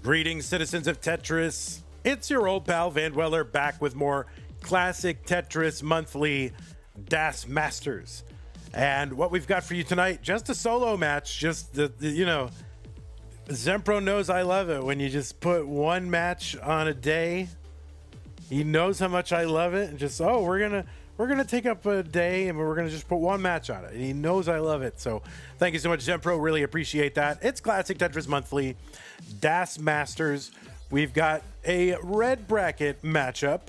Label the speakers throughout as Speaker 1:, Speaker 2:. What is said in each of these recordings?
Speaker 1: Greetings, citizens of Tetris. It's your old pal Van Weller back with more classic Tetris monthly Das Masters. And what we've got for you tonight, just a solo match. Just Zempro knows I love it when you just put one match on a day. He knows how much I love it, and just we're gonna take up a day and we're gonna just put one match on it. And he knows I love it. So thank you so much, Zempro. Really appreciate that. It's Classic Tetris Monthly Das Masters. We've got a red bracket matchup,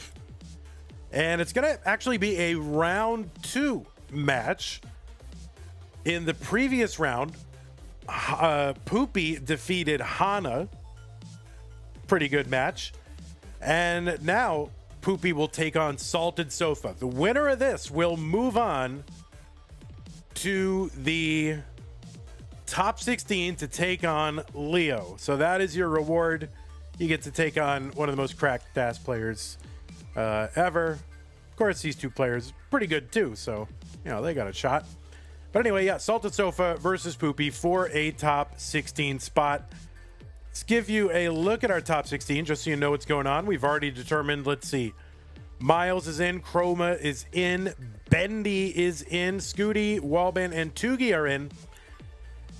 Speaker 1: and it's gonna actually be a round 2 match. In the previous round, Poopy defeated Hana. Pretty good match. And now Poopy will take on Salted Sofa. The winner of this will move on to the top 16 to take on Leo. So that is your reward. You get to take on one of the most cracked DAS players ever. Of course, these two players pretty good too, so they got a shot. But anyway, yeah, Salted Sofa versus Poopy for a top 16 spot. Let's give you a look at our top 16 just so you know what's going on. We've already determined, let's see, Miles is in, Chroma is in, Bendy is in, Scooty, Wallban, and Tugi are in.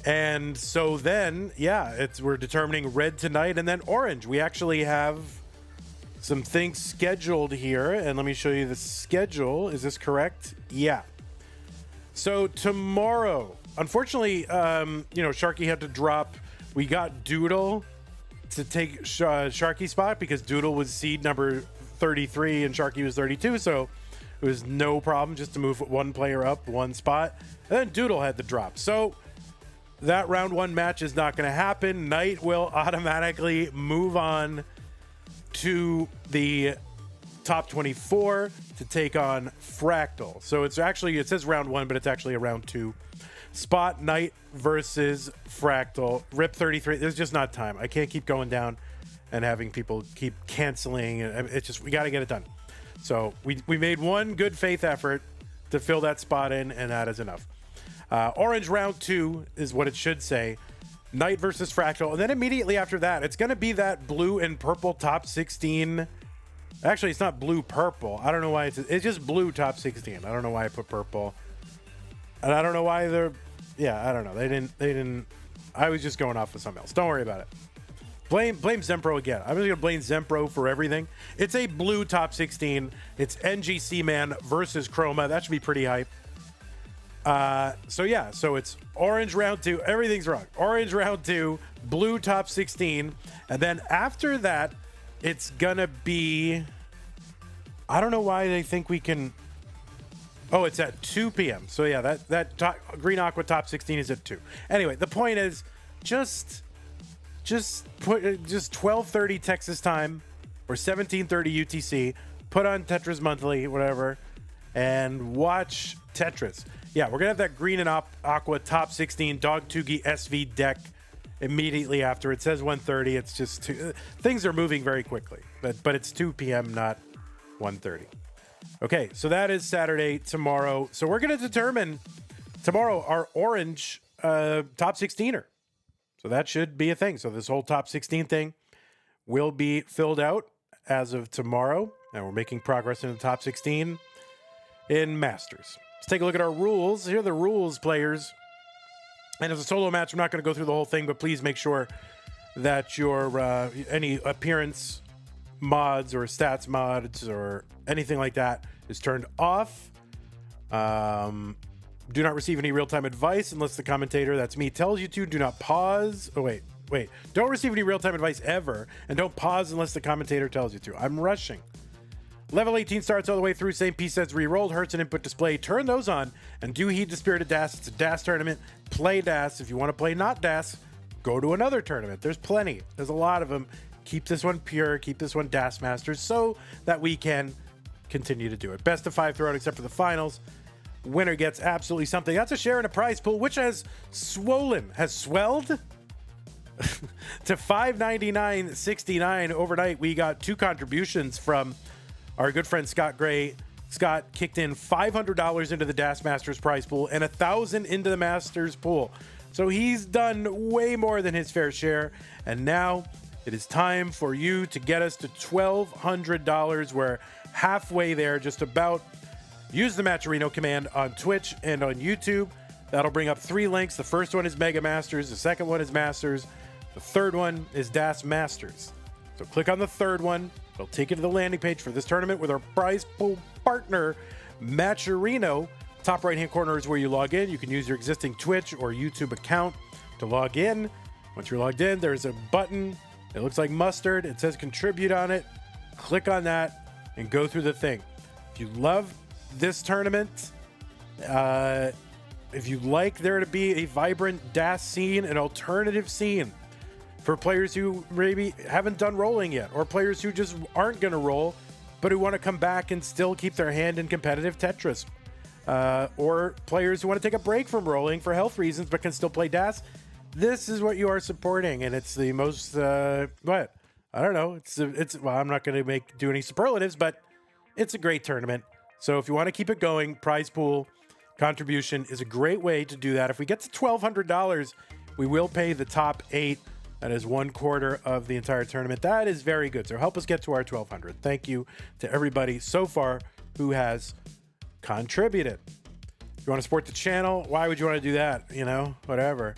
Speaker 1: And so then, yeah, we're determining red tonight and then orange. We actually have some things scheduled here, and let me show you the schedule. Is this correct? Yeah. So tomorrow, unfortunately, Sharky had to drop. We got Doodle to take Sharky's spot because Doodle was seed number 33 and Sharky was 32, so it was no problem just to move one player up one spot. And then Doodle had to drop. So that round 1 match is not going to happen. Knight will automatically move on to the top 24 to take on Fractal. So it says round 1, but it's actually a round 2 spot. Knight versus Fractal. Rip 33. There's just not time. I can't keep going down and having people keep canceling. It's just, we got to get it done. So we made one good faith effort to fill that spot in, and that is enough. Orange round 2 is what it should say. Knight versus Fractal. And then immediately after that, it's going to be that blue and purple top 16. Actually, it's not blue purple. I don't know why it's just blue top 16. I don't know why I put purple. And I don't know why I don't know. They didn't. I was just going off with something else. Don't worry about it. Blame Zempro again. I'm just going to blame Zempro for everything. It's a blue top 16. It's NGC Man versus Chroma. That should be pretty hype. So it's orange round 2. Everything's wrong. Orange round 2, blue top 16. And then after that, it's going to be, I don't know why they think we can. Oh, it's at 2 p.m. So yeah, that Green Aqua top 16 is at 2. Anyway, the point is just 12:30 Texas time or 17:30 UTC. Put on Tetris Monthly, whatever, and watch Tetris. Yeah, we're gonna have that Green and Aqua top 16 Dog Tugi SV deck immediately after. It says 1:30. It's just things are moving very quickly, but it's 2 p.m. not 1:30. Okay, so that is Saturday tomorrow. So we're going to determine tomorrow our orange top 16er. So that should be a thing. So this whole top 16 thing will be filled out as of tomorrow. And we're making progress in the top 16 in Masters. Let's take a look at our rules. Here are the rules, players. And as a solo match, I'm not going to go through the whole thing, but please make sure that your any appearance mods or stats mods or anything like that is turned off. Do not receive any real-time advice unless the commentator, that's me, tells you to. Do not pause. Oh, wait. Don't receive any real-time advice ever, and don't pause unless the commentator tells you to. I'm rushing. Level 18 starts all the way through. Same piece sets re-rolled, hurts, and input display. Turn those on, and do heed the spirit of DAS. It's a DAS tournament. Play DAS. If you want to play not DAS, go to another tournament. There's plenty. There's a lot of them. Keep this one pure. Keep this one DAS Masters so that we can continue to do it. Best of 5 throughout except for the finals. Winner gets absolutely something. That's a share in a prize pool, which has swelled to $599.69 overnight. We got 2 contributions from our good friend Scott Gray. Scott kicked in $500 into the DAS Masters prize pool and $1,000 into the Masters pool. So he's done way more than his fair share. And now it is time for you to get us to $1,200. We're halfway there, just about. Use the Matcherino command on Twitch and on YouTube. That'll bring up 3 links. The first one is Mega Masters. The second one is Masters. The third one is DAS Masters. So click on the third one. It'll take you to the landing page for this tournament with our prize pool partner, Matcherino. Top right-hand corner is where you log in. You can use your existing Twitch or YouTube account to log in. Once you're logged in, there's a button. It looks like mustard. It says contribute on it. Click on that and go through the thing. If you love this tournament, if you'd like there to be a vibrant DAS scene, an alternative scene for players who maybe haven't done rolling yet, or players who just aren't going to roll, but who want to come back and still keep their hand in competitive Tetris, or players who want to take a break from rolling for health reasons but can still play DAS, this is what you are supporting. And it's the most, what? I don't know. Well, I'm not going to do any superlatives, but it's a great tournament. So if you want to keep it going, prize pool contribution is a great way to do that. If we get to $1,200, we will pay the top 8. That is 1/4 of the entire tournament. That is very good. So help us get to our 1,200. Thank you to everybody so far who has contributed. If you want to support the channel, why would you want to do that? You know, whatever.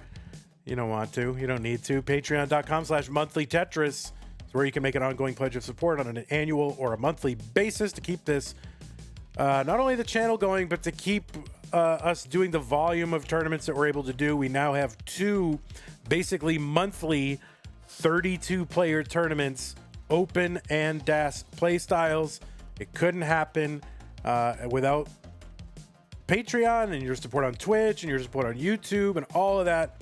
Speaker 1: You don't want to. You don't need to. Patreon.com/monthly Tetris is where you can make an ongoing pledge of support on an annual or a monthly basis to keep this, not only the channel going, but to keep us doing the volume of tournaments that we're able to do. We now have 2 basically monthly 32-player tournaments, open and DAS play styles. It couldn't happen without Patreon and your support on Twitch and your support on YouTube and all of that,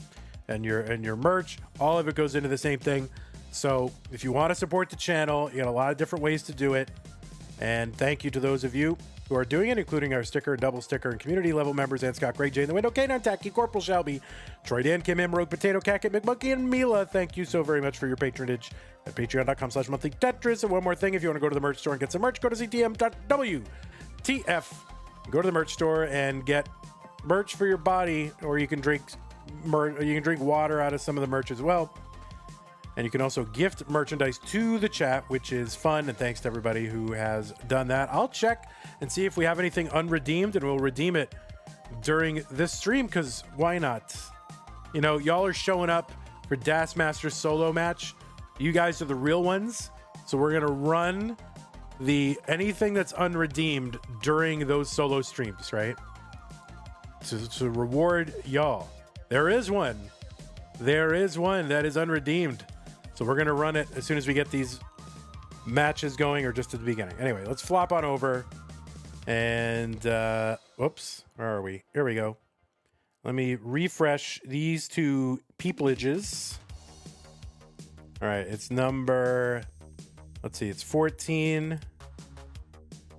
Speaker 1: and your merch. All of it goes into the same thing. So if you want to support the channel, you got a lot of different ways to do it. And thank you to those of you who are doing it, including our sticker and double sticker and community level members, and Scott Gray, Jay in the Window, K9 Tacky, Corporal Shelby, Troy Dan, Kim M, Rogue Potato, Cacket, McMonkey, and Mila. Thank you so very much for your patronage at patreon.com/monthly Tetris. And one more thing, if you want to go to the merch store and get some merch, go to ctm.wtf. Go to the merch store and get merch for your body, or you can drink water out of some of the merch as well. And you can also gift merchandise to the chat, which is fun. And thanks to everybody who has done that. I'll check and see if we have anything unredeemed, and we'll redeem it during this stream, because why not? You know, y'all are showing up for DAS Masters solo match. You guys are the real ones. So we're going to run anything that's unredeemed during those solo streams, right? To reward y'all. There is one that is unredeemed. So we're going to run it as soon as we get these matches going, or just at the beginning. Anyway, let's flop on over. And, whoops, where are we? Here we go. Let me refresh these 2 peopleages. All right, it's number, let's see, it's 14.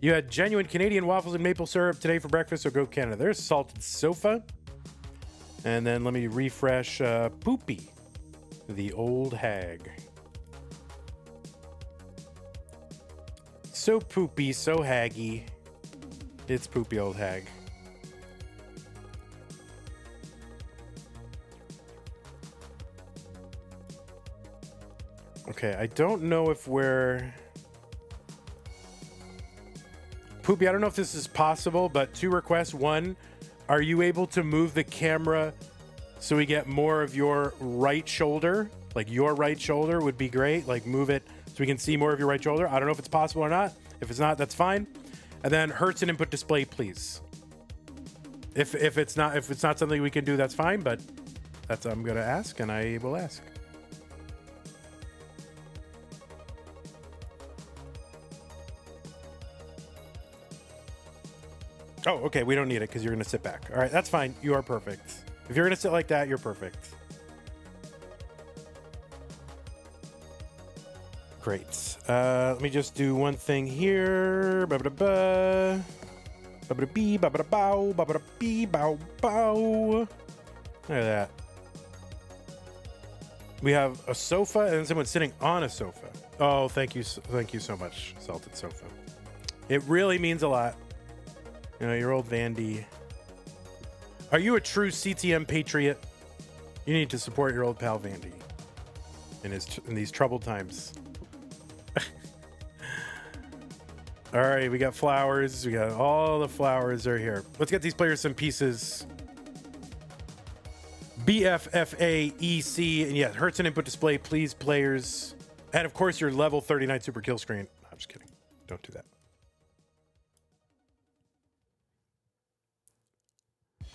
Speaker 1: You had genuine Canadian waffles and maple syrup today for breakfast, so go Canada. There's salted sofa. And then let me refresh Poopy, the old hag. So poopy, so haggy. It's Poopy, old hag. Okay, I don't know if we're... Poopy, I don't know if this is possible, but 2 requests. 1, are you able to move the camera so we get more of your right shoulder? Like, your right shoulder would be great. Like, move it so we can see more of your right shoulder. I don't know if it's possible or not. If it's not, that's fine. And then Hertz and input display, please. If it's not something we can do, that's fine. But that's I'm gonna ask, and I will ask. Oh, okay. We don't need it because you're gonna sit back. All right, that's fine. You are perfect. If you're gonna sit like that, you're perfect. Great. Let me just do one thing here. Ba-ba-da-ba. Ba-ba-da-bee, ba-ba-da-bow, ba-ba-da-bee, bow. Look at that. We have a sofa and someone sitting on a sofa. Oh, thank you so much, Salted Sofa. It really means a lot. You know, your old Vandy. Are you a true CTM patriot? You need to support your old pal Vandy in these troubled times. All right, we got flowers. We got all the flowers are here. Let's get these players some pieces. BFFAEC, and yeah, hurts an input display, please, players. And of course, your level 39 super kill screen. I'm just kidding. Don't do that.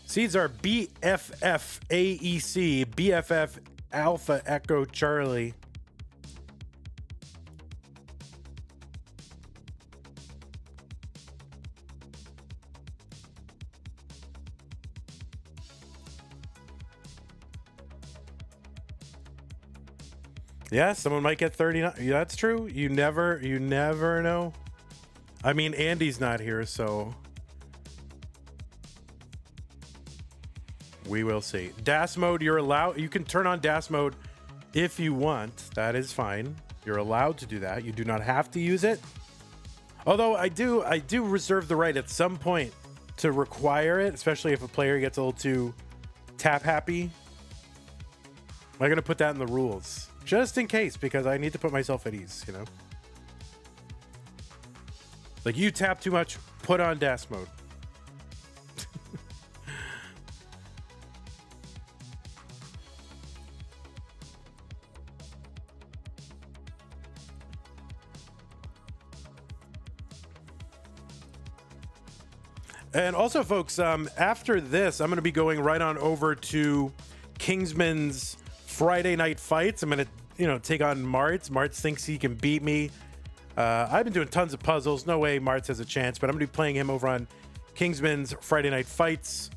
Speaker 1: Seeds are BFFAEC, BFF Alpha Echo Charlie. Yeah, someone might get 39. Yeah, that's true. You never know. I mean, Andy's not here, so we will see. DAS mode, you're allowed. You can turn on DAS mode if you want. That is fine. You're allowed to do that. You do not have to use it. Although I do reserve the right at some point to require it, especially if a player gets a little too tap happy. I'm going to put that in the rules. Just in case, because I need to put myself at ease, you know? Like, you tap too much, put on DAS mode. And also, folks, after this, I'm going to be going right on over to Kingsman's Friday night fights. I'm going to, take on Martz. Martz thinks he can beat me. I've been doing tons of puzzles. No way Martz has a chance, but I'm going to be playing him over on Kingsman's Friday night fights.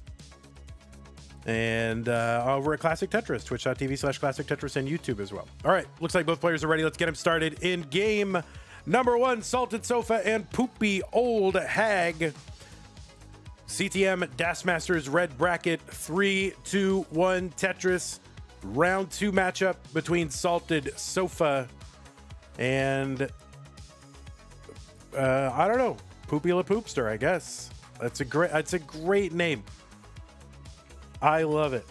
Speaker 1: And over at Classic Tetris, twitch.tv/Classic Tetris, and YouTube as well. All right, looks like both players are ready. Let's get them started in game number one. Salted Sofa and Poopy Old Hag. CTM DAS Masters Red Bracket 3, 2, 1 Tetris. Round 2 matchup between Salted Sofa and I don't know, Poopy La Poopster, I guess. That's a great name. I love it.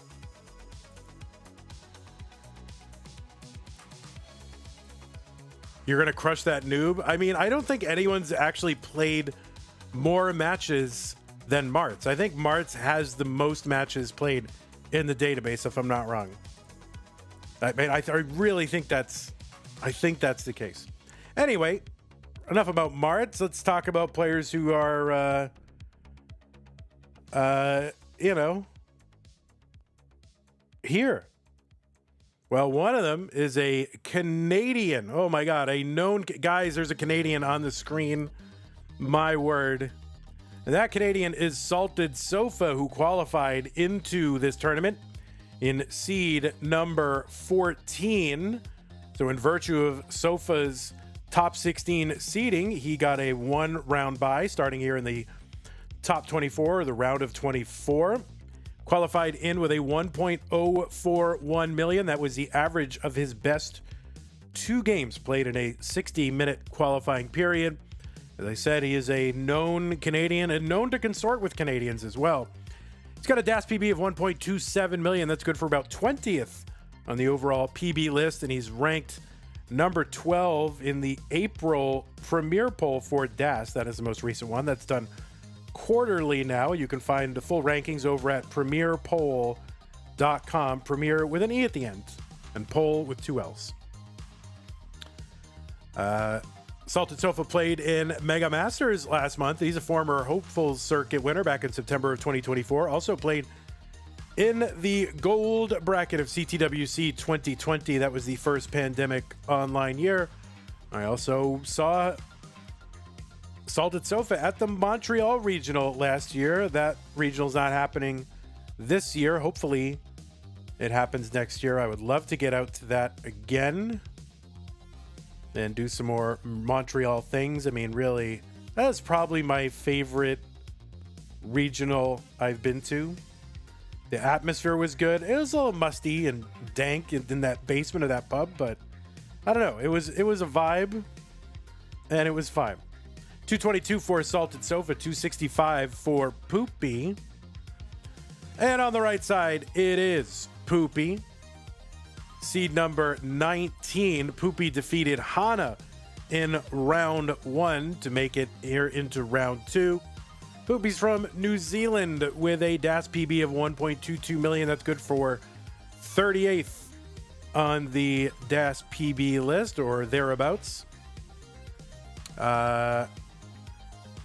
Speaker 1: You're gonna crush that noob. I mean, I don't think anyone's actually played more matches than Martz. I think Martz has the most matches played in the database, if I'm not wrong. I mean, I really think that's the case. Anyway, enough about Martz. Let's talk about players who are, here. Well, one of them is a Canadian. Oh my God, guys, there's a Canadian on the screen. My word. And that Canadian is Salted Sofa, who qualified into this tournament in seed number 14. So in virtue of Sofa's top 16 seeding, he got a 1-round bye starting here in the top 24, the round of 24. Qualified in with a 1.041 million. That was the average of his best 2 games played in a 60-minute qualifying period. As I said, he is a known Canadian and known to consort with Canadians as well. He's got a DAS PB of 1.27 million. That's good for about 20th on the overall PB list, and he's ranked number 12 in the April Premier poll for DAS. That is the most recent one. That's done quarterly now. You can find the full rankings over at premierpoll.com. Premier with an E at the end, and poll with 2 L's. Salted Sofa played in Mega Masters last month. He's a former Hopeful Circuit winner back in September of 2024. Also played in the gold bracket of CTWC 2020. That was the first pandemic online year. I also saw Salted Sofa at the Montreal Regional last year. That regional's not happening this year. Hopefully it happens next year. I would love to get out to that again. and do some more Montreal things. I mean, really, that's probably my favorite regional I've been to. The atmosphere was good. It was a little musty and dank in that basement of that pub, but I don't know. It was a vibe, and it was fine. 222 for Salted Sofa, 265 for Poopy. And on the right side, it is Poopy. Seed number 19. Poopy defeated Hana in round 1 to make it here into round 2. Poopy's from New Zealand with a DAS PB of 1.22 million. That's good for 38th on the DAS PB list or thereabouts.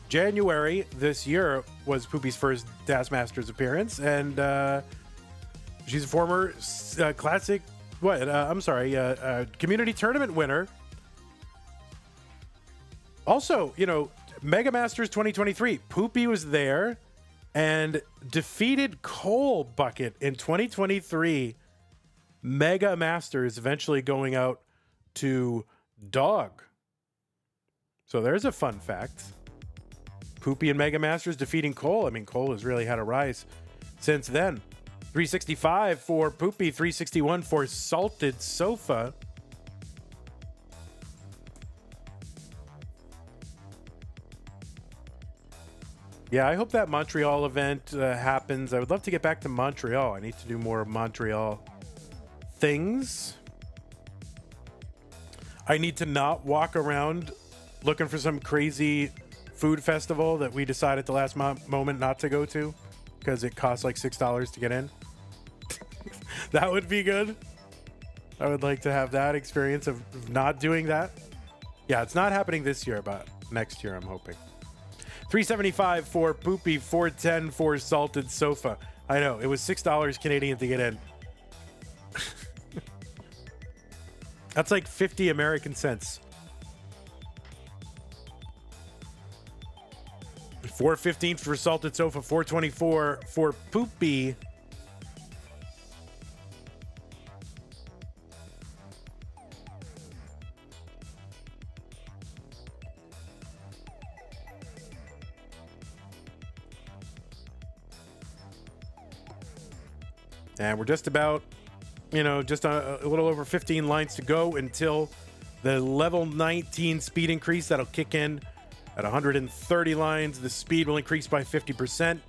Speaker 1: January this year was Poopy's first DAS Masters appearance, and she's a former classic, community tournament winner. Also, Mega Masters 2023, Poopy was there and defeated Cole Bucket in 2023 Mega Masters, eventually going out to Dog. So there's a fun fact. Poopy and Mega Masters defeating Cole. I mean, Cole has really had a rise since then. 365 for Poopy, 361 for Salted Sofa. Yeah, I hope that Montreal event happens. I would love to get back to Montreal. I need to do more Montreal things. I need to not walk around looking for some crazy food festival that we decided at the last moment not to go to because it costs like $6 to get in. That would be good. I would like to have that experience of not doing that. Yeah, it's not happening this year, but next year I'm hoping. 375 for Poopy, 410 for Salted Sofa. I know, it was $6 Canadian to get in. That's like 50 American cents. 415 for Salted Sofa, 424 for Poopy. And we're just about, just a little over 15 lines to go until the level 19 speed increase that'll kick in at 130 lines. The speed will increase by 50%.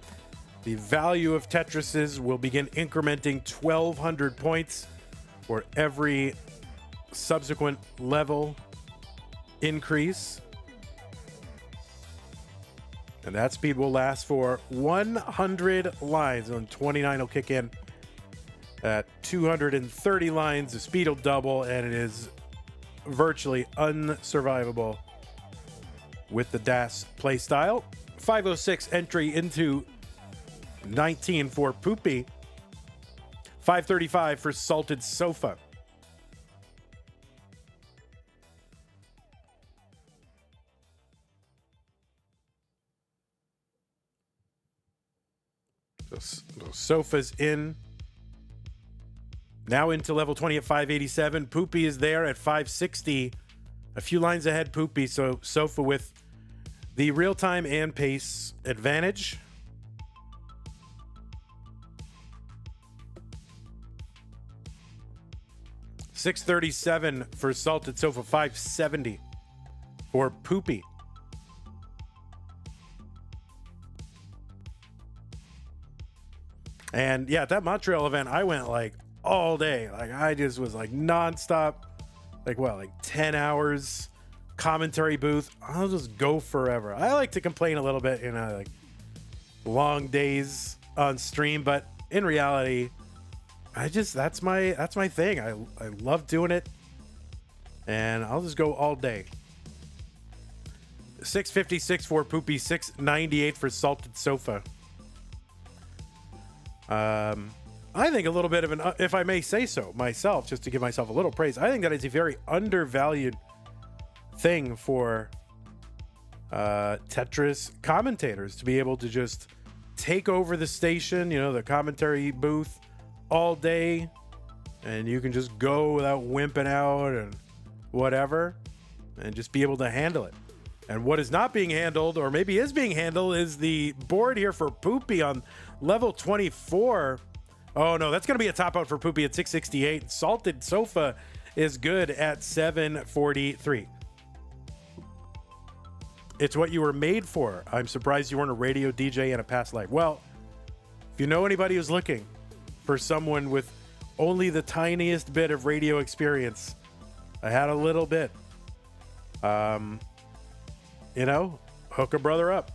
Speaker 1: The value of Tetrises will begin incrementing 1,200 points for every subsequent level increase. And that speed will last for 100 lines. And 29 will kick in at 230 lines. The speed will double, and it is virtually unsurvivable with the DAS playstyle. 506 entry into 19 for Poopy. 535 for Salted Sofa. The Sofa's in. Now into level 20 at 587. Poopy is there at 560. A few lines ahead, Poopy. So Sofa with the real-time and pace advantage. $637 for Salted Sofa. 570 for Poopy. And yeah, at that Montreal event, I went like all day. Like I just was like nonstop, like 10 hours commentary booth. I'll just go forever. I like to complain a little bit, like long days on stream, but in reality, that's my thing. I love doing it, and I'll just go all day. 656 for Poopy, 698 for Salted Sofa. I think a little bit of an, if I may say so myself, just to give myself a little praise, I think that is a very undervalued thing for Tetris commentators to be able to just take over the station, the commentary booth all day, and you can just go without wimping out and whatever. and just be able to handle it. And what is not being handled, or maybe is being handled, is the board here for Poopy on level 24. Oh no, that's going to be a top out for Poopy at 668. Salted Sofa is good at 743. It's what you were made for. I'm surprised you weren't a radio DJ in a past life. Well, if you know anybody who's looking for someone with only the tiniest bit of radio experience, I had a little bit. Hook a brother up.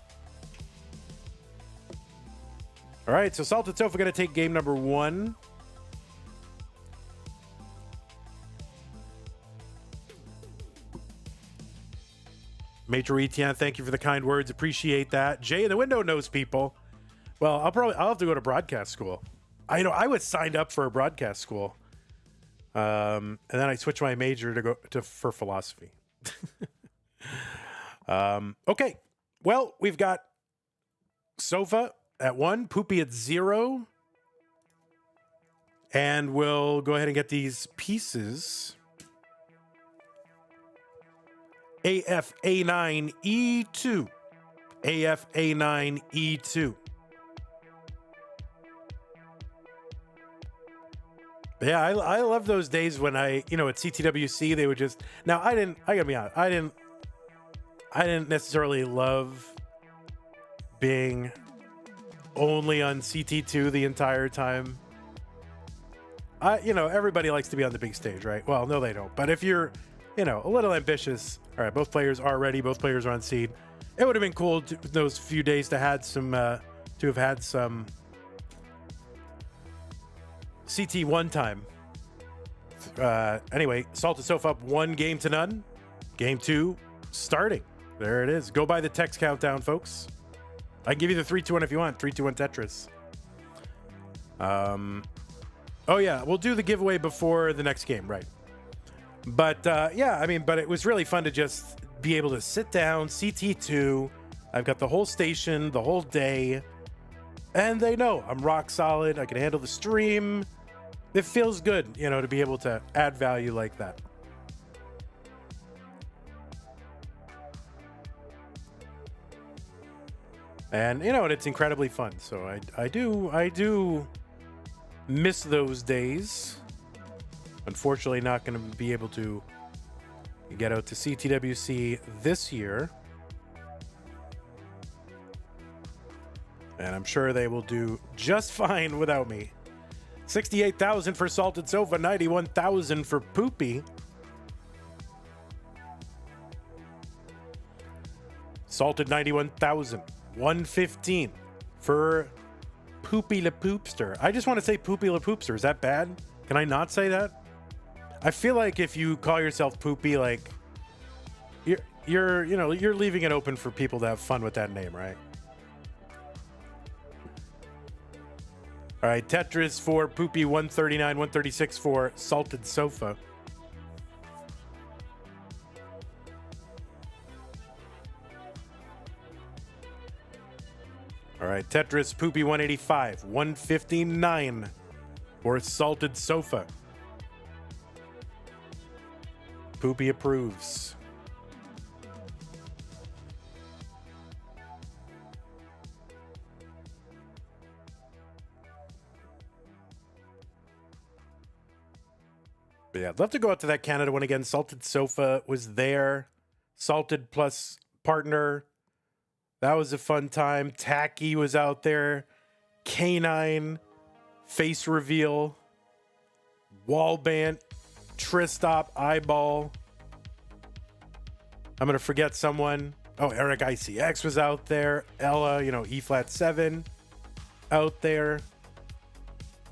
Speaker 1: All right, so Salted Sofa going to take game number 1. Major Etienne, thank you for the kind words. Appreciate that. Jay in the window knows people. Well, I'll have to go to broadcast school. I was signed up for a broadcast school. And then I switched my major for philosophy. Okay. Well, we've got Sofa at 1, Poopy at 0. And we'll go ahead and get these pieces. AFA9E2. AFA9E2. Yeah, I love those days when at CTWC, they would just, now I gotta be honest, I didn't necessarily love being only on CT2 the entire time. Everybody likes to be on the big stage, right? Well, no, they don't. But if you're, a little ambitious, all right, both players are ready, both players are on seed. It would have been cool those few days to have had some CT1 time. Anyway, Salted Sofa up 1-0. Game 2 starting. There it is. Go by the text countdown, folks. I can give you the 3, 2, 1 if you want. 3, 2, 1 Tetris. Oh yeah, we'll do the giveaway before the next game, right? But but it was really fun to just be able to sit down, CT2. I've got the whole station, the whole day, and they know I'm rock solid. I can handle the stream. It feels good, to be able to add value like that. And it's incredibly fun. So I do miss those days. Unfortunately, not going to be able to get out to CTWC this year. And I'm sure they will do just fine without me. 68,000 for Salted Sofa, 91,000 for Poopy. Salted 91,000, 115 for Poopy Le Poopster. I just want to say Poopy Le Poopster. Is that bad? Can I not say that? I feel like if you call yourself Poopy, like you're leaving it open for people to have fun with that name, right? All right, Tetris for Poopy, 139, 136 for Salted Sofa. All right, Tetris, Poopy, 185, 159 for Salted Sofa. Poopy approves. But yeah, I'd love to go out to that Canada one again. Salted Sofa was there. Salted plus partner. That was a fun time. Tacky was out there. Canine. Face reveal. Wallband. Tristop. Eyeball. I'm going to forget someone. Oh, Eric ICX was out there. Ella, E-flat 7 out there.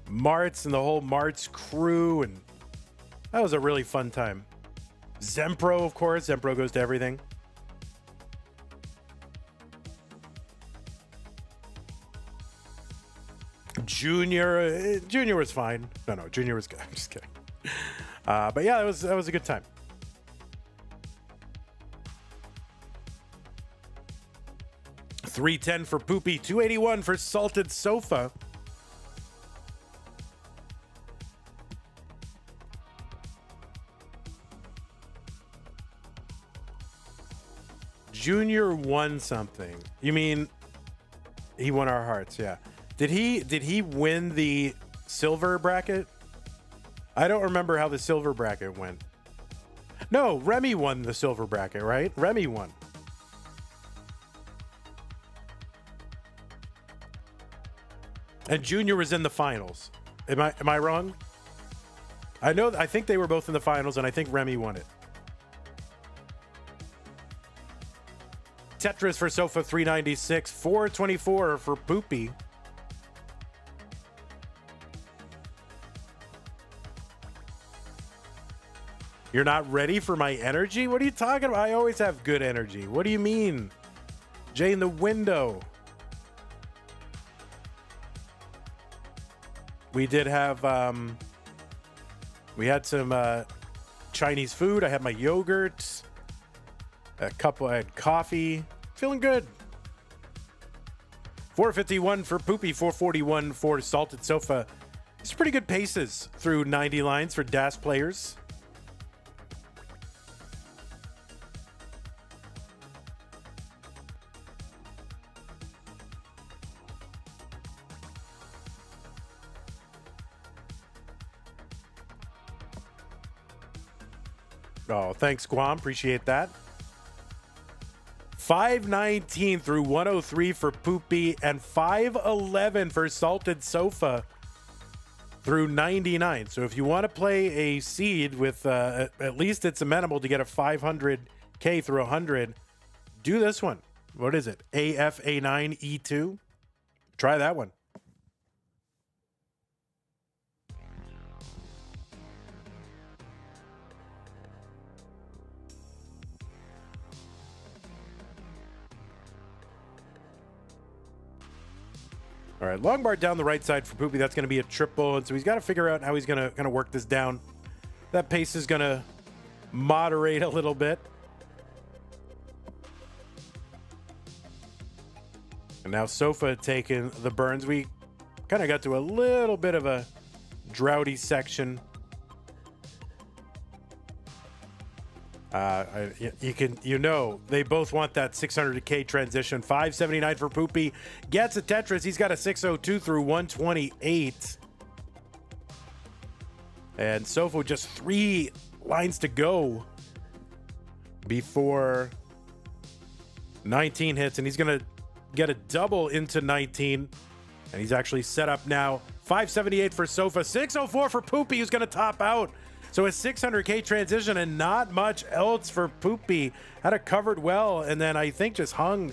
Speaker 1: Martz and the whole Martz crew, and that was a really fun time. Zempro, of course. Zempro goes to everything. Junior was fine. No, Junior was good. I'm just kidding. But yeah, that was a good time. $310 for Poopy, $281 for Salted Sofa. Junior won something. You mean he won our hearts? Yeah. Did he win the silver bracket? I don't remember how the silver bracket went. No, Remy won the silver bracket, right? Remy won. And Junior was in the finals. Am I wrong? I think they were both in the finals, and I think Remy won it. Tetris for Sofa 396, 424 for Poopy. You're not ready for my energy? What are you talking about? I always have good energy. What do you mean? Jay in the window. We did have, we had some Chinese food. I had my yogurt. I had coffee. Feeling good. 451 for Poopy, 441 for Salted Sofa. It's pretty good paces through 90 lines for DAS players. Oh, thanks, Guam. Appreciate that. 519 through 103 for Poopy and 511 for Salted Sofa through 99. So if you want to play a seed with at least it's amenable to get a 500K through 100, do this one. What is it? AFA9E2? Try that one. All right, long bar down the right side for Poopy. That's going to be a triple, and so he's got to figure out how he's going to work this down. That pace is going to moderate a little bit. And now Sofa taking the burns. We kind of got to a little bit of a droughty section. They both want that 600K transition. 579 for Poopy. Gets a Tetris. He's got a 602 through 128. And Sofa just 3 lines to go before 19 hits. And he's going to get a double into 19. And he's actually set up now. 578 for Sofa. 604 for Poopy, who's going to top out. So a 600K transition and not much else for Poopy. Had it covered well, and then I think just hung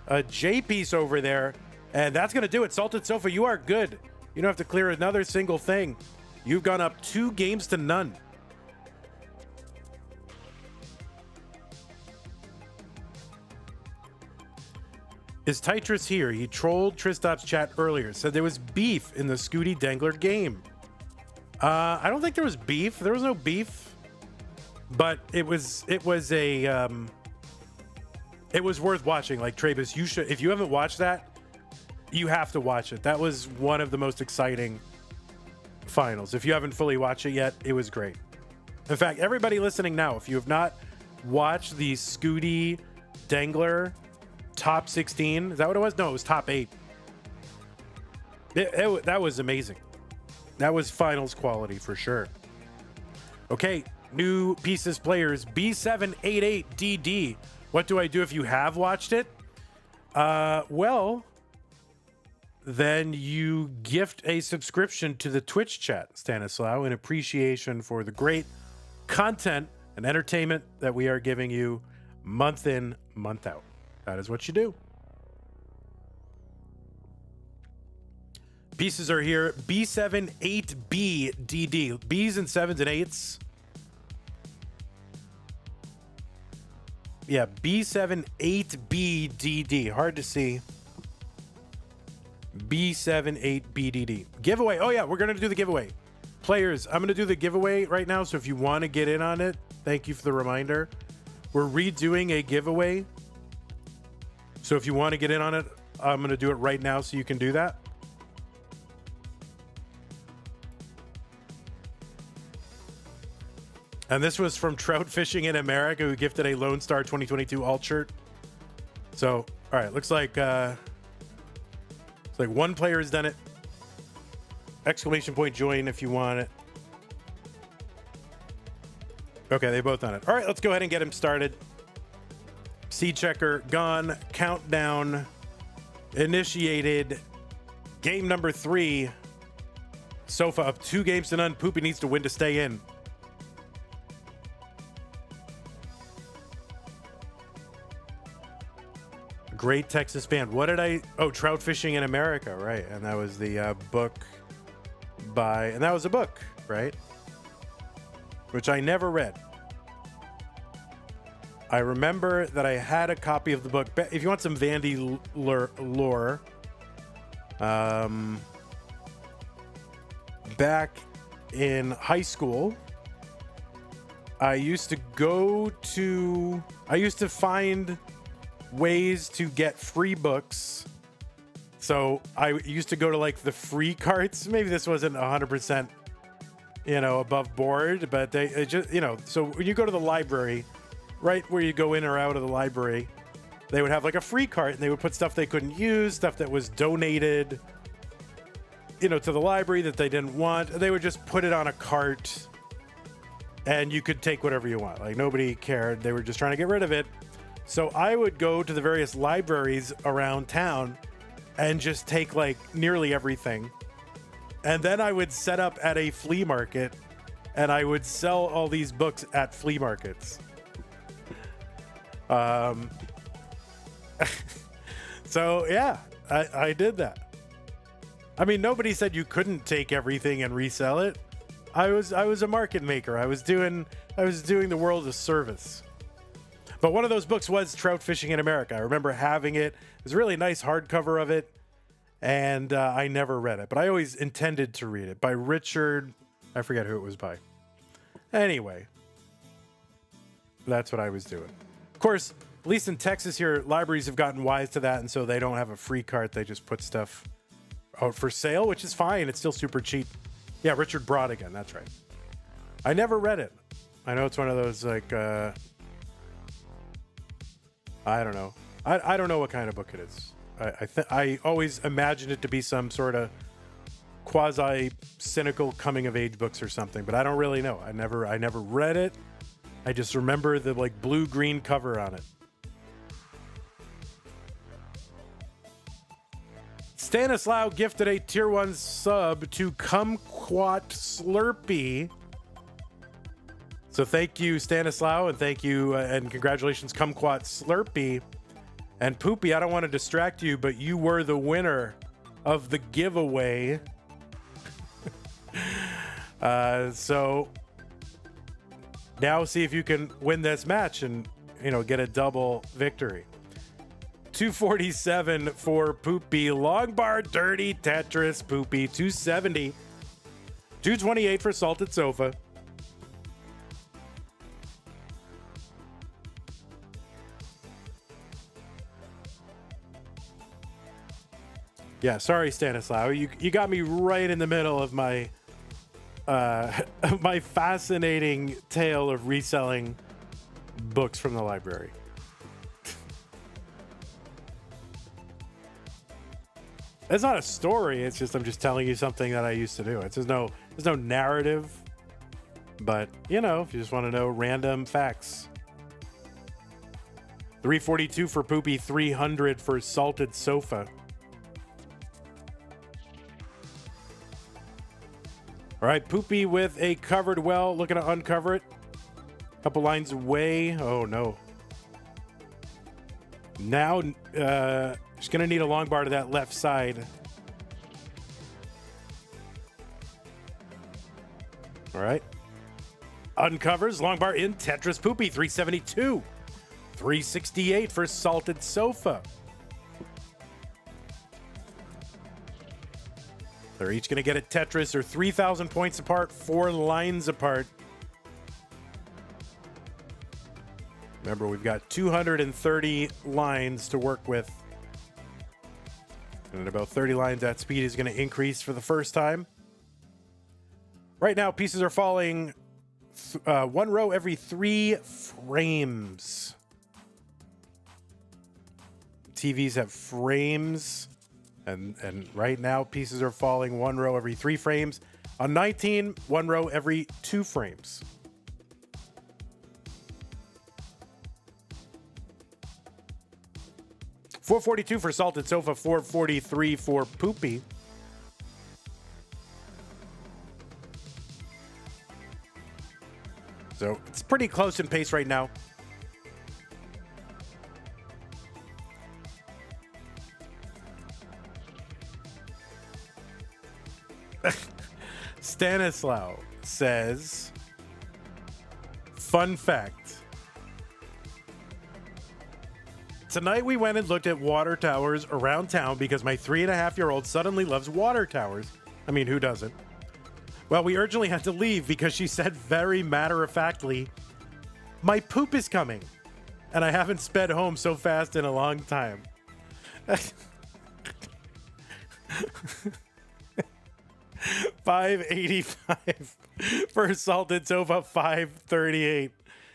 Speaker 1: a J piece over there. And that's going to do it. Salted Sofa, you are good. You don't have to clear another single thing. You've gone up 2 games to none. Is Tetris here? He trolled Tristop's chat earlier. Said there was beef in the Scooty Dangler game. I don't think there was beef. There was no beef, but it was worth watching. Like Travis, you should, if you haven't watched that, you have to watch it. That was one of the most exciting finals. If you haven't fully watched it yet, it was great. In fact, everybody listening now, if you have not watched the Scooty Dangler top 16, is that what it was? No, it was top 8. That was amazing. That was finals quality for sure. Okay, new pieces players. B788DD. What do I do if you have watched it? Well, then you gift a subscription to the Twitch chat, Stanislaw, in appreciation for the great content and entertainment that we are giving you month in, month out. That is what you do. Pieces are here. B78BDD. B's and 7s and 8s. Yeah, B78BDD. Hard to see. B78BDD. Giveaway. Oh, yeah, we're going to do the giveaway. Players, I'm going to do the giveaway right now, so if you want to get in on it, thank you for the reminder. We're redoing a giveaway. So if you want to get in on it, I'm going to do it right now so you can do that. And this was from Trout Fishing in America, who gifted a Lone Star 2022 alt shirt. So, all right, looks like one player has done it. Exclamation point join if you want it. Okay, they both done it. All right, let's go ahead and get him started. Seed checker gone. Countdown initiated. Game number 3. Sofa up 2 games to none. Poopy needs to win to stay in. Great Texas band. What did I... Oh, Trout Fishing in America, right. And that was the book by... And that was a book, right? Which I never read. I remember that I had a copy of the book. If you want some Vandy lore, back in high school, I used to find ways to get free books. So I used to go to like the free carts. Maybe this wasn't 100%, above board, but they just, so when you go to the library, right where you go in or out of the library, they would have like a free cart and they would put stuff they couldn't use, stuff that was donated, to the library that they didn't want. They would just put it on a cart and you could take whatever you want. Like nobody cared. They were just trying to get rid of it. So I would go to the various libraries around town and just take like nearly everything. And then I would set up at a flea market and I would sell all these books at flea markets. So yeah, I did that. I mean, nobody said you couldn't take everything and resell it. I was a market maker. I was doing the world a service. But one of those books was Trout Fishing in America. I remember having it. It was a really nice hardcover of it, and I never read it. But I always intended to read it. By Richard, I forget who it was by. Anyway, that's what I was doing. Of course, at least in Texas here, libraries have gotten wise to that, and so they don't have a free cart. They just put stuff out for sale, which is fine. It's still super cheap. Yeah, Richard Brodigan, that's right. I never read it. I know it's one of those, like, I don't know. I don't know what kind of book it is. I always imagined it to be some sort of quasi-cynical coming-of-age books or something, but I don't really know. I never read it. I just remember the, like, blue-green cover on it. Stanislaw gifted a tier 1 sub to Kumquat Slurpee. So thank you, Stanislaw, and thank you and congratulations, Kumquat Slurpee. And Poopy, I don't want to distract you, but you were the winner of the giveaway. So now see if you can win this match and, get a double victory. 247 for Poopy. Long bar, dirty Tetris, Poopy. 270. 228 for Salted Sofa. Yeah, sorry, Stanislaw. You got me right in the middle of my my fascinating tale of reselling books from the library. It's not a story. It's just I'm just telling you something that I used to do. There's no narrative, but if you just want to know random facts. 342 for Poopy, 300 for Salted Sofa. All right, Poopy with a covered well, looking to uncover it. Couple lines away. Oh no. Now, just gonna need a long bar to that left side. All right. Uncovers, long bar in Tetris. Poopy, 372. 368 for Salted Sofa. They're each going to get a Tetris. They're 3,000 points apart, 4 lines apart. Remember, we've got 230 lines to work with. And at about 30 lines, that speed is going to increase for the first time. Right now, pieces are falling 1 row every 3 frames. TVs have frames, and right now pieces are falling 1 row every 3 frames. On 19, 1 row every 2 frames. $442 for Salted Sofa, $443 for Poopy. So it's pretty close in pace right now. Stanislaw says, fun fact. Tonight we went and looked at water towers around town because my 3.5-year-old suddenly loves water towers. I mean, who doesn't? Well, we urgently had to leave because she said very matter-of-factly, my poop is coming. And I haven't sped home so fast in a long time. $585 for Salted Sofa, $538.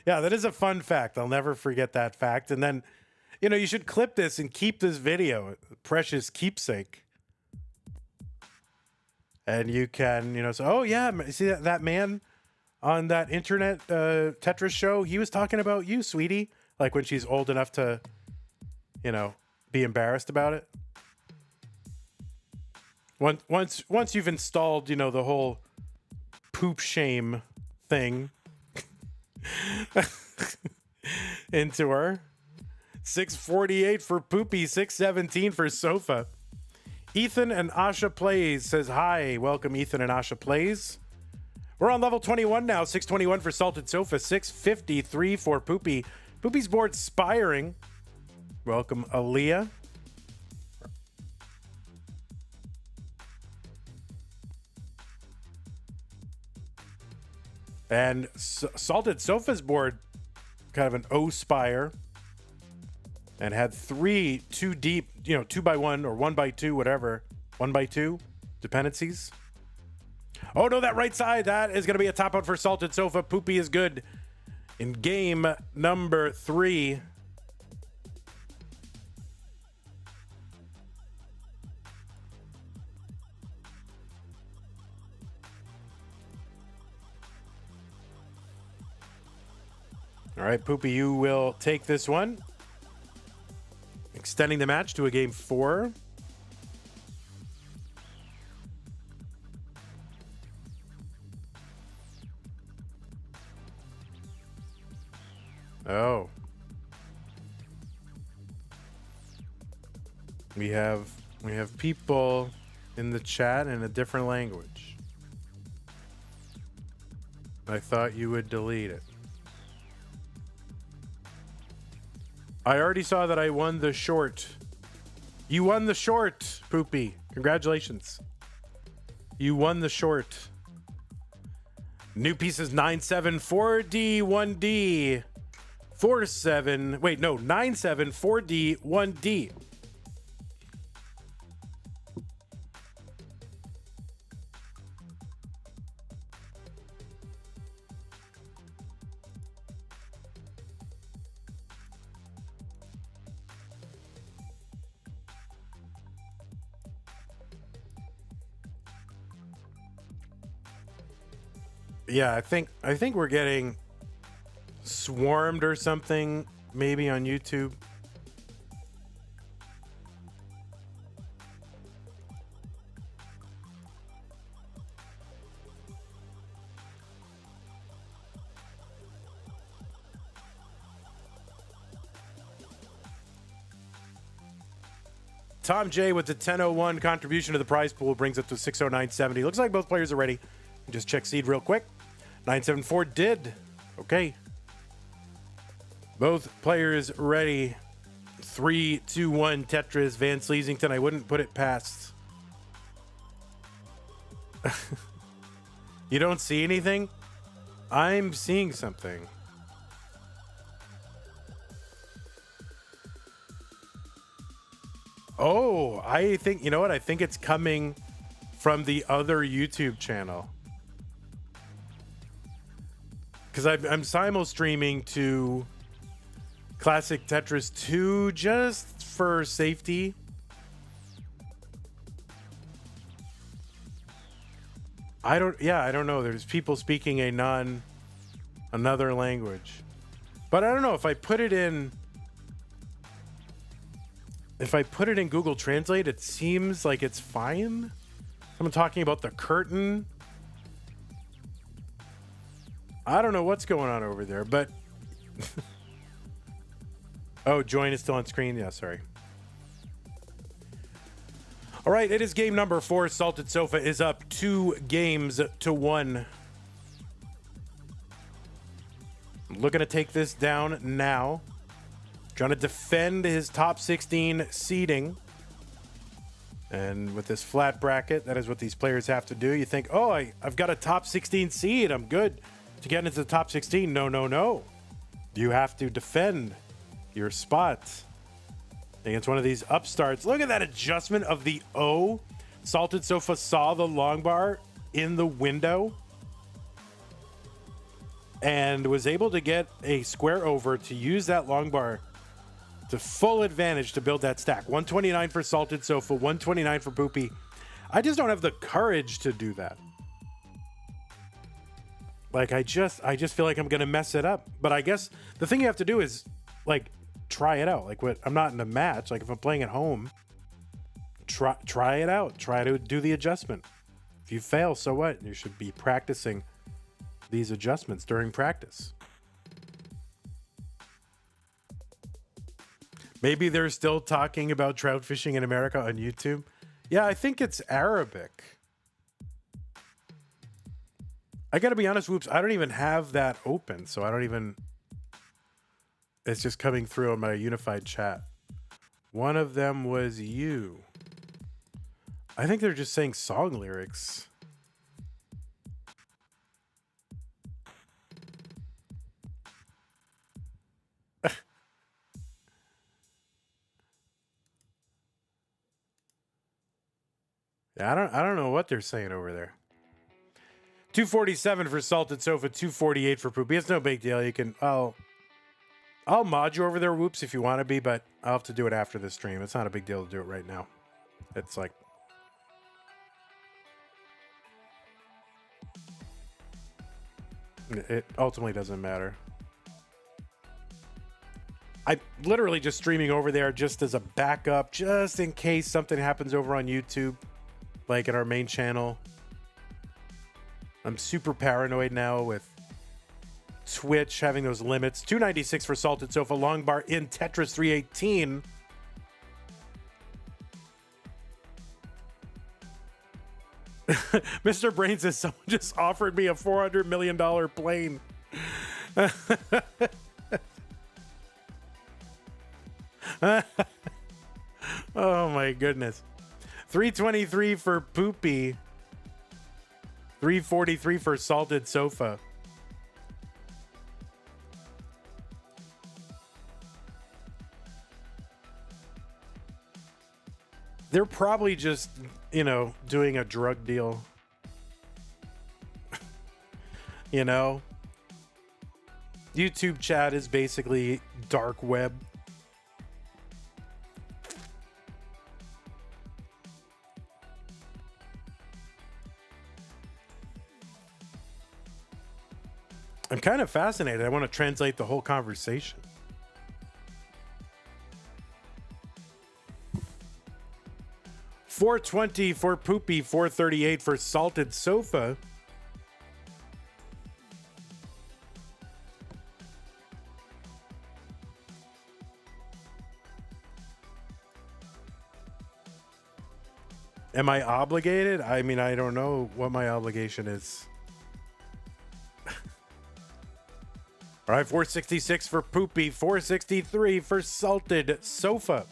Speaker 1: Yeah, that is a fun fact. I'll never forget that fact. And then, you know, you should clip this and keep this video, precious keepsake. And you can, you know, say, oh yeah, see that man on that internet Tetris show? He was talking about you, sweetie. Like when she's old enough to, you know, be embarrassed about it. Once you've installed, you know, the whole poop shame thing into her. $648 for Poopy, $617 for Sofa. Ethan and Asha Plays says, hi, welcome Ethan and Asha Plays. We're on level 21 now, $621 for Salted Sofa, $653 for Poopy. Poopy's board Spiring. Welcome Aaliyah. And Salted Sofa's board, kind of an O-Spire. And had 3 2 deep, you know, 2x1 or 1x2, whatever. 1x2 dependencies. Oh no, that right side, that is going to be a top out for Salted Sofa. Poopy is good in game number 3. All right, Poopy, you will take this one. Extending the match to a game 4. Oh. We have people in the chat in a different language. I thought you would delete it. I already saw that I won the short. You won the short, Poopy. Congratulations. You won the short. New pieces 9-7 4D 1D 4-7. Wait, no, 9-7 4D 1D. Yeah, I think we're getting swarmed or something, maybe on YouTube. Tom J with the 1001 contribution to the prize pool brings it to 609.70. Looks like both players are ready. Just check seed real quick. 974 did. Okay. Both players ready. 3, 2, 1 Tetris. Van Sleesington. I wouldn't put it past. You don't see anything? I'm seeing something. Oh, I think, you know what? I think it's coming from the other YouTube channel. Because I'm simul streaming to Classic Tetris 2 just for safety. I don't know. There's people speaking another language. But I don't know if I put it in Google Translate, it seems like it's fine. Someone talking about the curtain. I don't know what's going on over there, but oh, join is still on screen. Yeah, sorry. All right, it is game number 4. Salted Sofa is up 2-1. Looking to take this down now. Trying to defend his top 16 seeding. And with this flat bracket, that is what these players have to do. You think, oh, I've got a top 16 seed. I'm good to get into the top 16. No. You have to defend your spot against one of these upstarts. Look at that adjustment of the O. Salted Sofa saw the long bar in the window and was able to get a square over to use that long bar to full advantage to build that stack. 129 for Salted Sofa, 129 for Poopy. I just don't have the courage to do that. Like, I just feel like I'm going to mess it up. But I guess the thing you have to do is, like, try it out. Like, I'm not in a match. Like, if I'm playing at home, try it out. Try to do the adjustment. If you fail, so what? You should be practicing these adjustments during practice. Maybe they're still talking about trout fishing in America on YouTube. Yeah, I think it's Arabic. I gotta be honest, Whoops, I don't even have that open, so I don't even... It's just coming through on my unified chat. One of them was you. I think they're just saying song lyrics. Yeah, I don't know what they're saying over there. 247 for Salted Sofa, 248 for Poopy. It's no big deal. You can I'll mod you over there, Whoops, if you want to be, but I'll have to do it after the stream. It's not a big deal to do it right now. It's like it ultimately doesn't matter. I'm literally just streaming over there just as a backup, just in case something happens over on YouTube, like at our main channel. I'm super paranoid now with Twitch having those limits. 296 for Salted Sofa, long bar in Tetris 318. Mr. Brain says someone just offered me a $400 million plane. Oh my goodness. 323 for Poopy. 343 for Salted Sofa. They're probably just, doing a drug deal. YouTube chat is basically dark web. I'm kind of fascinated. I want to translate the whole conversation. $420 for Poopy, $438 for Salted Sofa. Am I obligated? I mean, I don't know what my obligation is. All right, 466 for Poopy, 463 for Salted Sofa.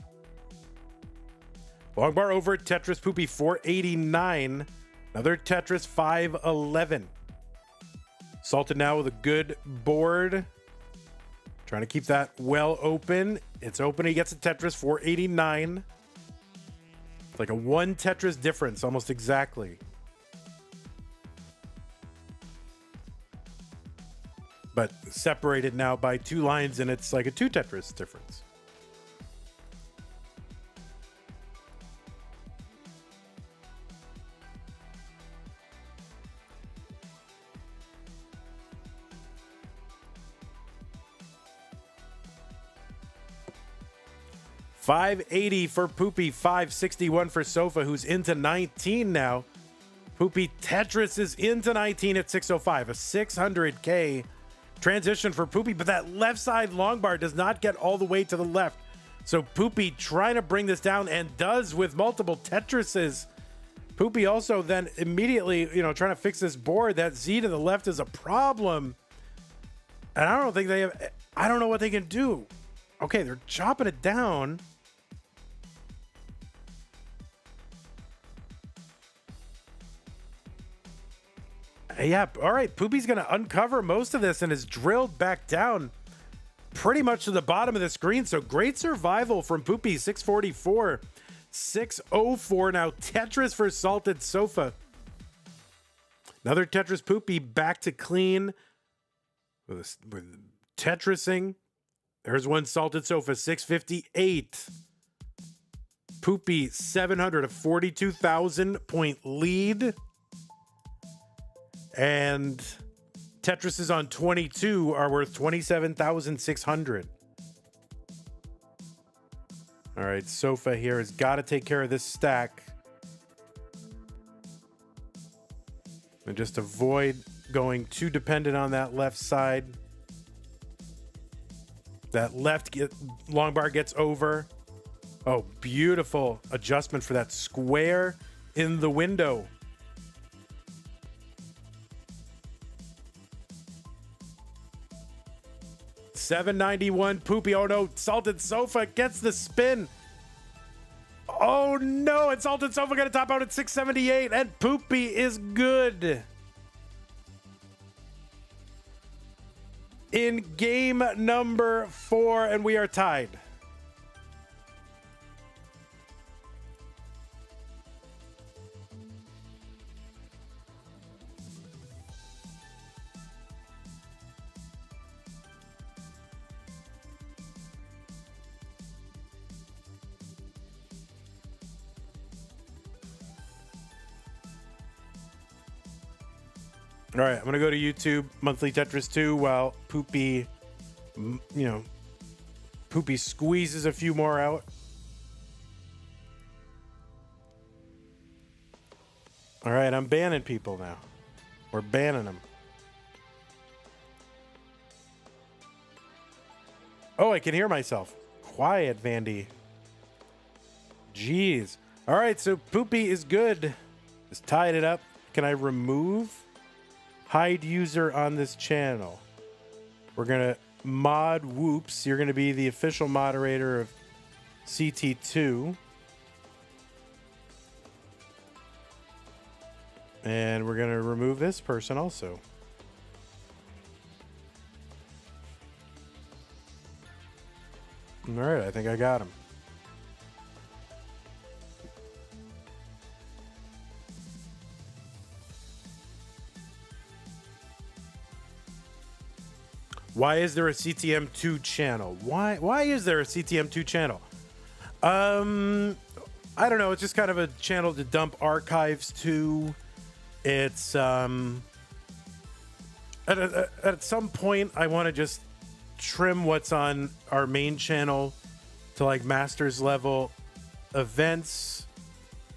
Speaker 1: Long bar over at Tetris, Poopy, 489. Another Tetris, 511. Salted now with a good board. Trying to keep that well open. It's open. He gets a Tetris, 489. It's like a one Tetris difference, almost exactly. But separated now by 2 lines, and it's like a 2 Tetris difference. 580 for Poopy, 561 for Sofa, who's into 19 now. Poopy Tetris is into 19 at 605, a 600K transition for Poopy, but that left side long bar does not get all the way to the left. So Poopy trying to bring this down and does with multiple Tetrises. Poopy also then immediately, trying to fix this board. That Z to the left is a problem. And I don't think they have, I don't know what they can do. Okay, they're chopping it down. Yeah, all right. Poopy's going to uncover most of this and is drilled back down pretty much to the bottom of the screen. So great survival from Poopy, 644. 604 now. Tetris for Salted Sofa. Another Tetris Poopy back to clean with Tetrising. There's one Salted Sofa, 658. Poopy, 700, a 42,000 point lead. And Tetris is on 22 are worth 27,600. All right, Sofa here has got to take care of this stack. And just avoid going too dependent on that left side. That left long bar gets over. Oh, beautiful adjustment for that square in the window. $791 Poopy. Oh no, Salted Sofa gets the spin. Oh no, and Salted Sofa got to top out at 678, and Poopy is good. In game number 4, and we are tied. All right, I'm going to go to YouTube, Monthly Tetris 2, while Poopy, Poopy squeezes a few more out. All right, I'm banning people now. We're banning them. Oh, I can hear myself. Quiet, Vandy. Jeez. All right, so Poopy is good. Just tied it up. Can I remove? Hide user on this channel. We're gonna mod Whoops. You're gonna be the official moderator of CT2. And we're gonna remove this person also. All right, I think I got him. Why is there a CTM2 channel? Why is there a CTM2 channel? I don't know. It's just kind of a channel to dump archives to. It's at some point I want to just trim what's on our main channel to like masters level events,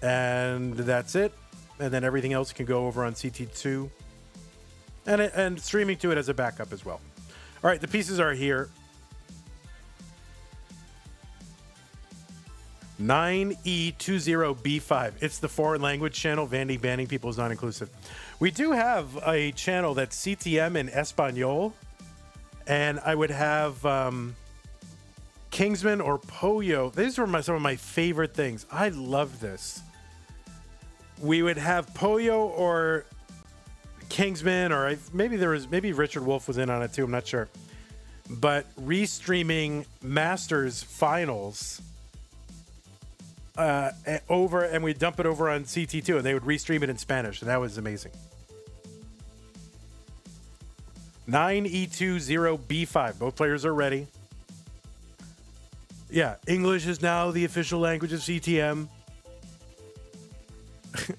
Speaker 1: and that's it. And then everything else can go over on CT2, and streaming to it as a backup as well. All right, the pieces are here. 9E20B5. It's the foreign language channel. Vandy banning people is not inclusive. We do have a channel that's CTM in Espanol. And I would have Kingsman or Poyo. These were some of my favorite things. I love this. We would have Poyo or Kingsman, or maybe Richard Wolf was in on it too. I'm not sure. But restreaming Masters finals over, and we dump it over on CT2, and they would restream it in Spanish, and that was amazing. 9E20B5. Both players are ready. Yeah, English is now the official language of CTM.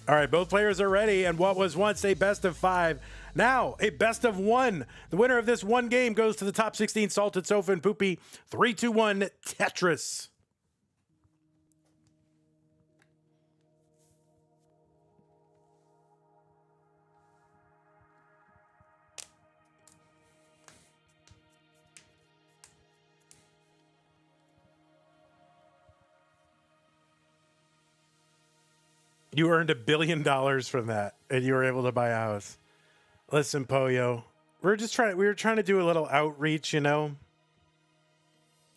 Speaker 1: All right, both players are ready, and what was once a best of 5, now a best of 1. The winner of this one game goes to the top 16, Salted Sofa and Poopy. 3-2-1 Tetris. You earned $1 billion from that, and you were able to buy a house. Listen, Poyo, we were trying to do a little outreach, you know?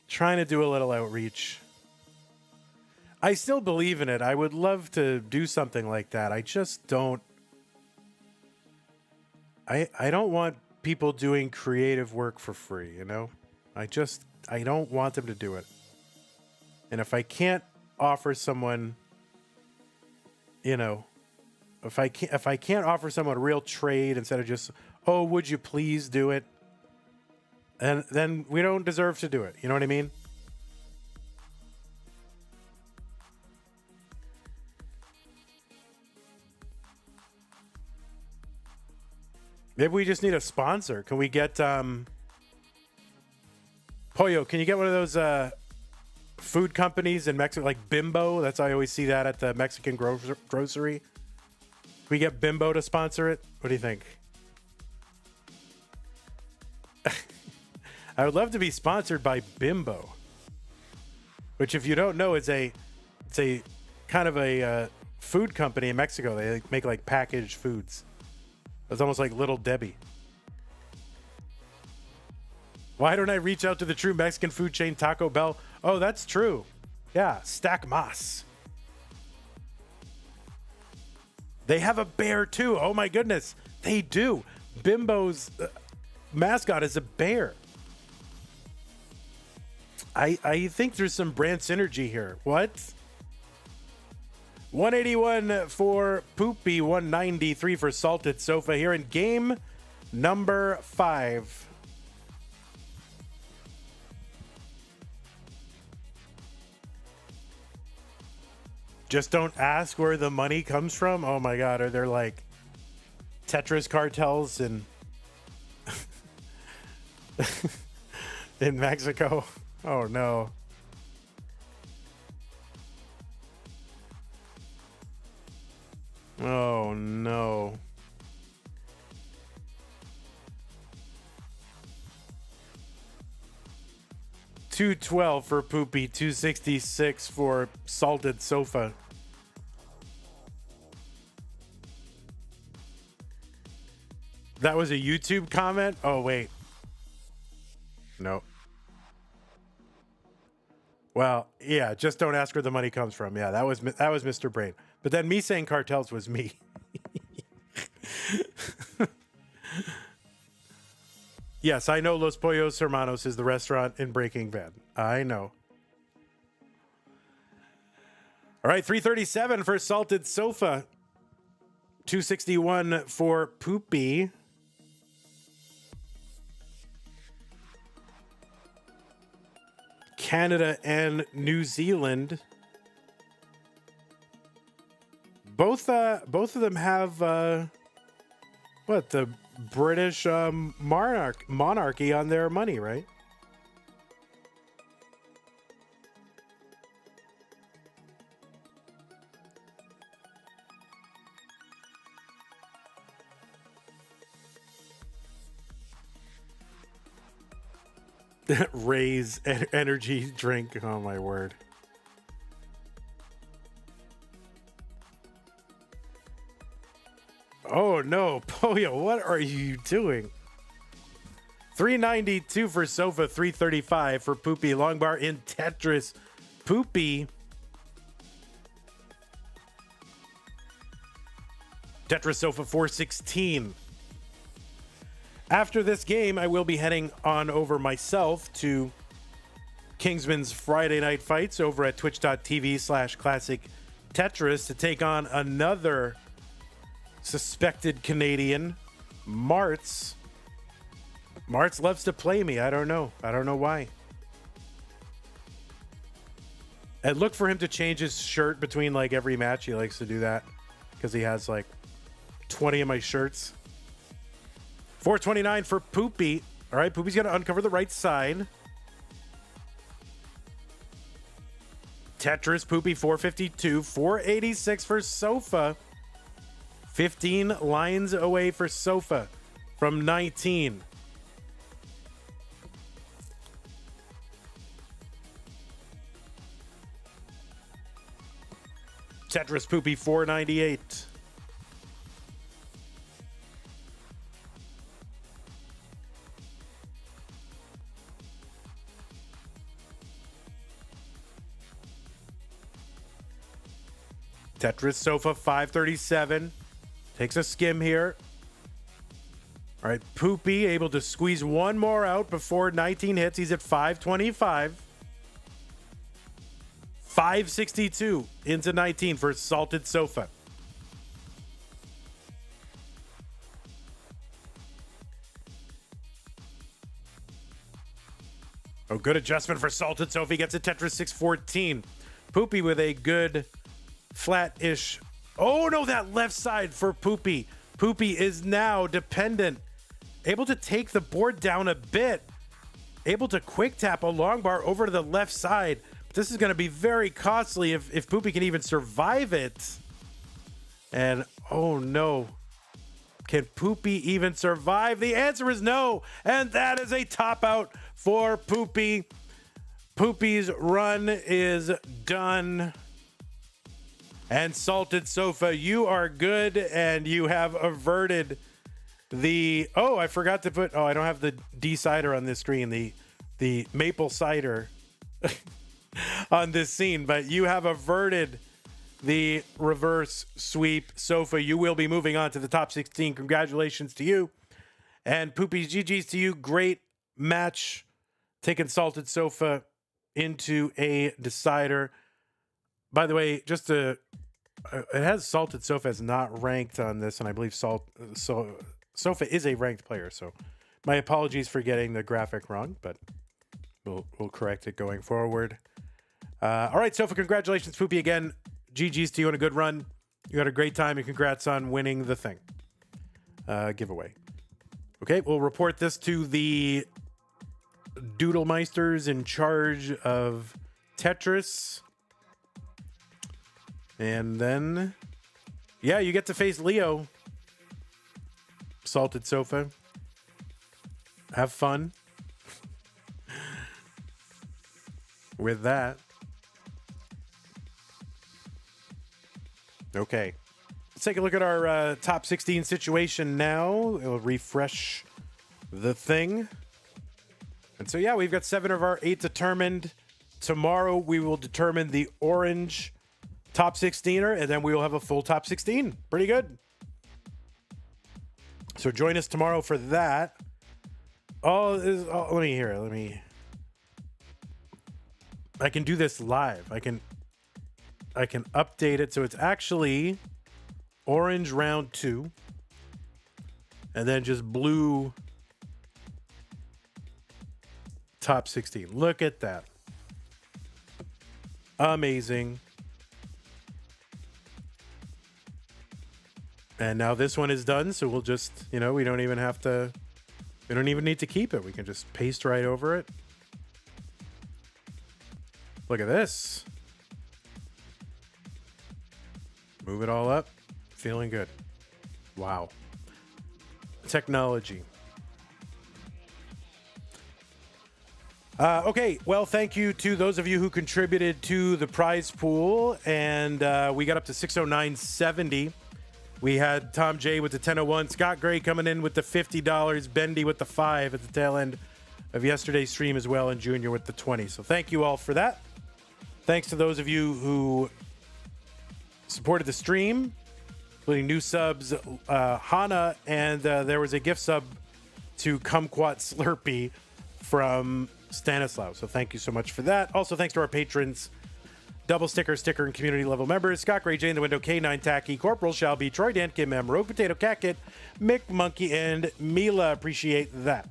Speaker 1: Trying to do a little outreach. I still believe in it. I would love to do something like that. I just don't. I don't want people doing creative work for free, you know? I don't want them to do it. And if I can't offer someone, you know, if I can't offer someone a real trade instead of just, oh, would you please do it? And then we don't deserve to do it. You know what I mean? Maybe we just need a sponsor. Can we get Pollo, can you get one of those food companies in Mexico, like Bimbo? That's I always see that at the Mexican grocery. Can we get Bimbo to sponsor it? What do you think? I would love to be sponsored by Bimbo, which, if you don't know, it's a kind of a food company in Mexico. They make like packaged foods. It's almost like Little Debbie. Why don't I reach out to the true Mexican food chain Taco Bell? Oh, that's true. Yeah, Stack Mas. They have a bear too. Oh my goodness, they do. Bimbo's mascot is a bear. I think there's some brand synergy here. What? 181 for Poopy, 193 for Salted Sofa here in game number 5. Just don't ask where the money comes from. Oh my God, are there like Tetris cartels in in Mexico? Oh no. Oh no. $212 for Poopy, $266 for Salted Sofa. That was a YouTube comment? Oh wait. No. Well, yeah, just don't ask where the money comes from. Yeah, that was Mr. Brain. But then me saying cartels was me. Yes, I know Los Pollos Hermanos is the restaurant in Breaking Bad. I know. All right, 337 for Salted Sofa. 261 for Poopy. Canada and New Zealand. Both of them have the British monarchy on their money, right? Ray's energy drink. Oh my word. Oh no, Pollo, what are you doing? 392 for Sofa, 335 for Poopy. Long bar in Tetris. Poopy. Tetris Sofa 416. After this game, I will be heading on over myself to Kingsman's Friday Night Fights over at twitch.tv/classic Tetris to take on another suspected Canadian, Martz. Martz loves to play me. I don't know why. And look for him to change his shirt between like every match. He likes to do that because he has like 20 of my shirts. 429 for Poopy. All right, Poopy's going to uncover the right side. Tetris, Poopy, 452. 486 for Sofa. 15 lines away for Sofa from 19. Tetris Poopy 498. Tetris Sofa 537. Takes a skim here. All right, Poopy able to squeeze one more out before 19 hits. He's at 525. 562 into 19 for Salted Sofa. Oh, good adjustment for Salted Sofa. He gets a Tetris 614. Poopy with a good flat-ish. Oh, no, that left side for Poopy. Poopy is now dependent. Able to take the board down a bit. Able to quick tap a long bar over to the left side. But this is going to be very costly if Poopy can even survive it. And, oh, no. Can Poopy even survive? The answer is no. And that is a top out for Poopy. Poopy's run is done. And Salted Sofa, you are good, and you have averted the... Oh, I forgot to put... Oh, I don't have the D-cider on this screen, the maple cider on this scene, but you have averted the reverse sweep. Sofa, you will be moving on to the top 16. Congratulations to you. And Poopy's GG's to you. Great match. Taking Salted Sofa into a decider. By the way, just to... It has Salted Sofa as not ranked on this, and I believe Sofa is a ranked player, so my apologies for getting the graphic wrong, but we'll correct it going forward. All right, Sofa, congratulations, Poopy, again. GG's to you on a good run. You had a great time, and congrats on winning the thing. Giveaway. Okay, we'll report this to the Doodlemeisters in charge of Tetris. And then, yeah, you get to face Leo. Salted Sofa. Have fun with that. Okay. Let's take a look at our top 16 situation now. It'll refresh the thing. And so, yeah, we've got 7 of our 8 determined. Tomorrow, we will determine the orange top 16er, and then we will have a full top 16. Pretty good. So join us tomorrow for that. Let me hear it. I can do this live. I can update it. So it's actually orange round 2. And then just blue top 16. Look at that. Amazing. And now this one is done, so we'll just, we don't even need to keep it. We can just paste right over it. Look at this. Move it all up. Feeling good. Wow. Technology. Okay, well, thank you to those of you who contributed to the prize pool, and we got up to 609.70. We had Tom J with the 1001, Scott Gray coming in with the $50, Bendy with the 5 at the tail end of yesterday's stream as well, and Junior with the 20. So thank you all for that. Thanks to those of you who supported the stream, including new subs, Hana, and there was a gift sub to Kumquat Slurpee from Stanislav. So thank you so much for that. Also, thanks to our patrons, double sticker, and community level members, Scott Gray, Jane the Window, K9 Tacky, Corporal Shelby, Troy Dan, Kim M, Rogue Potato, Catkit, Mick Monkey, and Mila. Appreciate that.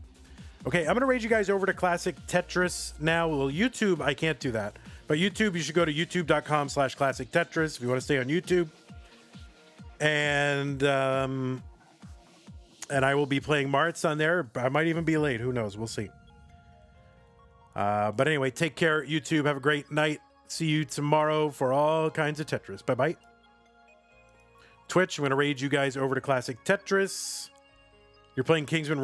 Speaker 1: Okay, I'm going to raid you guys over to Classic Tetris now. Well, YouTube, I can't do that. But YouTube, you should go to youtube.com/Classic Tetris if you want to stay on YouTube. And I will be playing Marts on there. I might even be late. Who knows? We'll see. But anyway, take care, YouTube. Have a great night. See you tomorrow for all kinds of Tetris. Bye-bye. Twitch, I'm going to raid you guys over to Classic Tetris. You're playing Kingsman